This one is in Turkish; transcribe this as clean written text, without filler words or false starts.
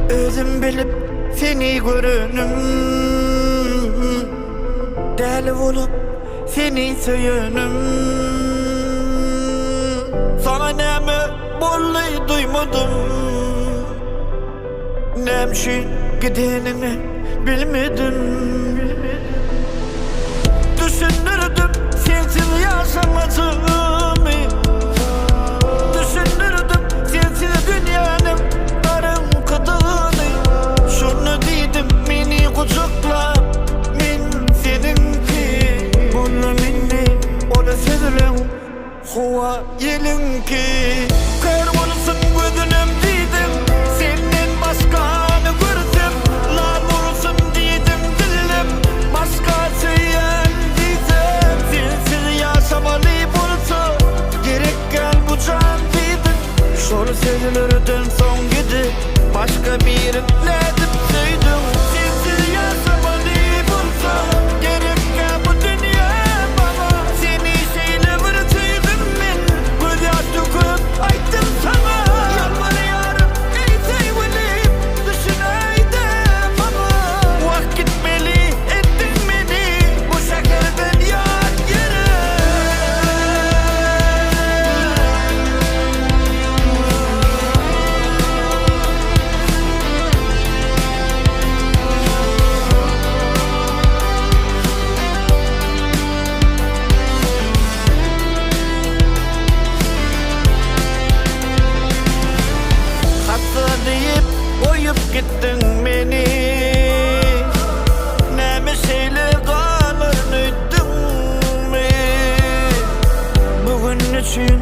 Özüm bilip seni görünüm, deli olup seni söyünüm. Sana nemi bollayı duymadım, nemşin gidenini bilmedim. Düşünürdüm sensiz yaşamadığımı, düşünürdüm sensiz dünyanın darın kadını. Şunu dedim beni kucakla, min seninki. Bunu minni ola sezilen hova yelinki. Kör olsun gözünüm dedim, senden başkanı görsem. Lal olsun dedim dilim, başkası yen diyeceğim. Sensiz yaşamalı bulsa gerek gel bu can dedim. Şunu sezilerden son gidi başka birine edip söyledim. Sensiz yaşamalı bulsa gerek gel bu dünya bana. Seni şeyle bırakıyordum ben, göz yaş döküp ayttım sana. Yalvarıyorum ey sevgilim, düşüneydim ama vakit gitmeli ettin beni bu şekerden yar yere. Hatta deyip koyup gittin beni, neme şeyle kalır unuttun mi? Bugün için